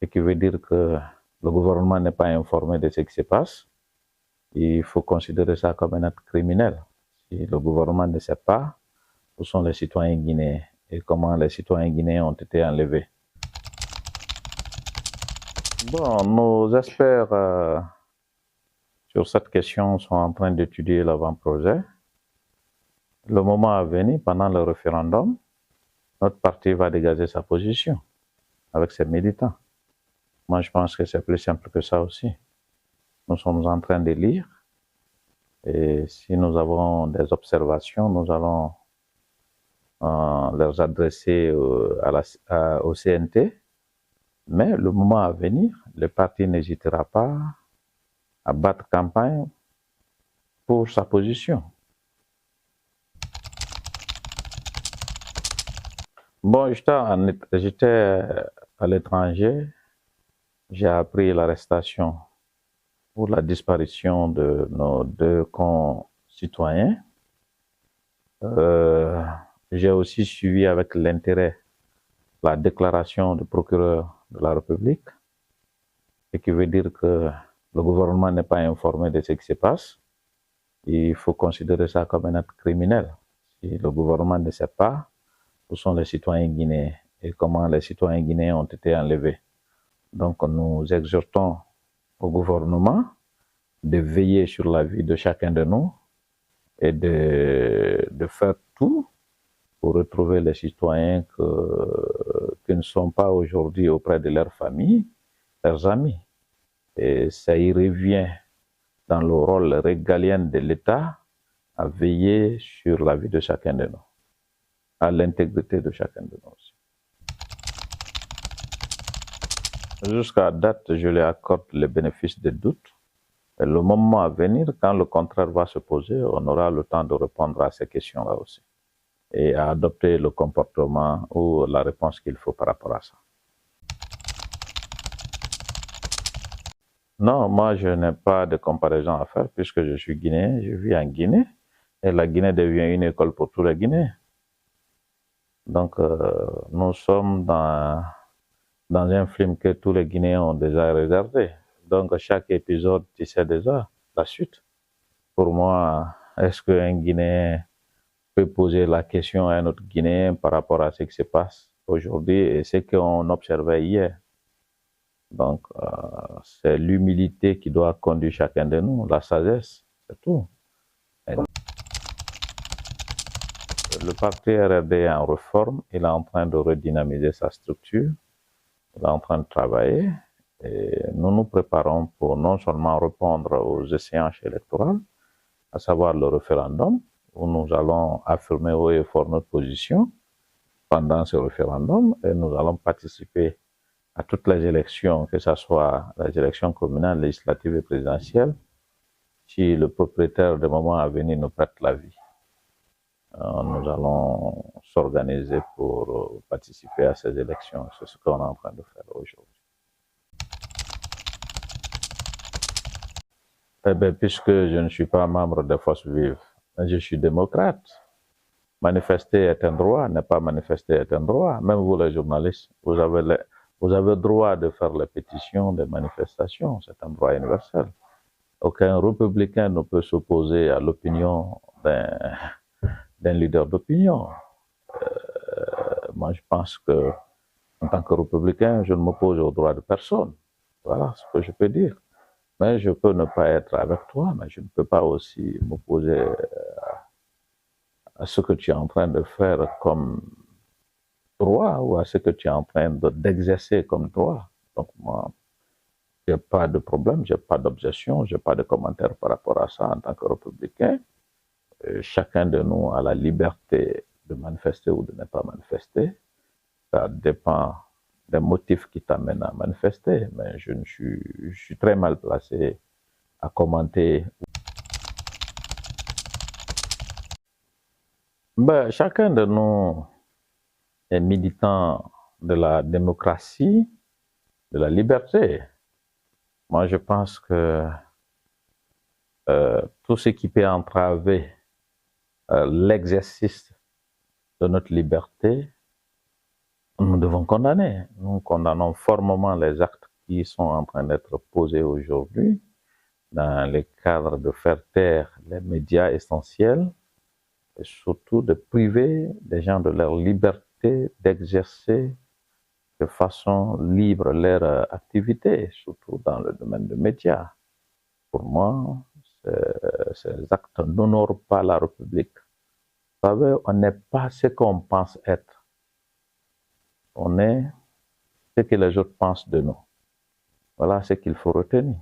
et qui veut dire que le gouvernement n'est pas informé de ce qui se passe, il faut considérer ça comme un acte criminel. Si le gouvernement ne sait pas où sont les citoyens guinéens et comment les citoyens guinéens ont été enlevés. Bon, nos experts sur cette question sont en train d'étudier l'avant-projet. Le moment à venir, pendant le référendum, notre parti va dégager sa position avec ses militants. Moi, je pense que c'est plus simple que ça aussi. Nous sommes en train de lire et si nous avons des observations, nous allons les adresser au CNT. Mais le moment à venir, le parti n'hésitera pas à battre campagne pour sa position. Bon, j'étais à l'étranger, j'ai appris l'arrestation pour la disparition de nos deux concitoyens. J'ai aussi suivi avec l'intérêt la déclaration du procureur de la République, et qui veut dire que le gouvernement n'est pas informé de ce qui se passe. Il faut considérer ça comme un acte criminel. Si le gouvernement ne sait pas où sont les citoyens guinéens et comment les citoyens guinéens ont été enlevés. Donc nous exhortons au gouvernement de veiller sur la vie de chacun de nous et de faire tout pour retrouver les citoyens qui ne sont pas aujourd'hui auprès de leur famille, leurs amis. Et ça y revient dans le rôle régalien de l'État à veiller sur la vie de chacun de nous, à l'intégrité de chacun de nous aussi. Jusqu'à date, je lui accorde le bénéfice des doutes. Et le moment à venir, quand le contraire va se poser, on aura le temps de répondre à ces questions-là aussi et à adopter le comportement ou la réponse qu'il faut par rapport à ça. Non, moi je n'ai pas de comparaison à faire puisque je suis guinéen, je vis en Guinée et la Guinée devient une école pour tous les Guinéens. Donc nous sommes dans un film que tous les Guinéens ont déjà regardé. Donc chaque épisode, tu sais déjà la suite. Pour moi, est-ce qu'un Guinéen peut poser la question à un autre Guinéen par rapport à ce qui se passe aujourd'hui et ce qu'on observait hier? Donc, c'est l'humilité qui doit conduire chacun de nous, la sagesse, c'est tout. Et le parti RRD est en réforme, il est en train de redynamiser sa structure, il est en train de travailler et nous nous préparons pour non seulement répondre aux échéances électorales, à savoir le référendum, où nous allons affirmer haut et fort notre position pendant ce référendum et nous allons participer à toutes les élections, que ce soit les élections communales, législatives et présidentielles, si le propriétaire des moments à venir nous prête la vie. Nous allons s'organiser pour participer à ces élections. C'est ce qu'on est en train de faire aujourd'hui. Eh bien, puisque je ne suis pas membre des forces vives, je suis démocrate. Manifester est un droit, ne pas manifester est un droit. Même vous les journalistes, vous avez le droit de faire les pétitions, des manifestations, c'est un droit universel. Aucun républicain ne peut s'opposer à l'opinion d'un leader d'opinion. Moi, je pense que, en tant que républicain, je ne m'oppose aux droits de personne. Voilà ce que je peux dire. Mais je peux ne pas être avec toi, mais je ne peux pas aussi m'opposer à ce que tu es en train de faire comme droit ou à ce que tu es en train d'exercer comme droit. Donc, moi, je n'ai pas de problème, je n'ai pas d'objection, je n'ai pas de commentaire par rapport à ça en tant que républicain. Chacun de nous a la liberté de manifester ou de ne pas manifester. Ça dépend des motifs qui t'amènent à manifester, mais je suis très mal placé à commenter. Ben, chacun de nous est militant de la démocratie, de la liberté. Moi, je pense que tout ce qui peut entraver l'exercice de notre liberté nous devons condamner. Nous condamnons formellement les actes qui sont en train d'être posés aujourd'hui dans le cadre de faire taire les médias essentiels et surtout de priver les gens de leur liberté d'exercer de façon libre leur activité, surtout dans le domaine des médias. Pour moi, ces actes n'honorent pas la République. Vous savez, on n'est pas ce qu'on pense être. On est ce que les autres pensent de nous. Voilà ce qu'il faut retenir.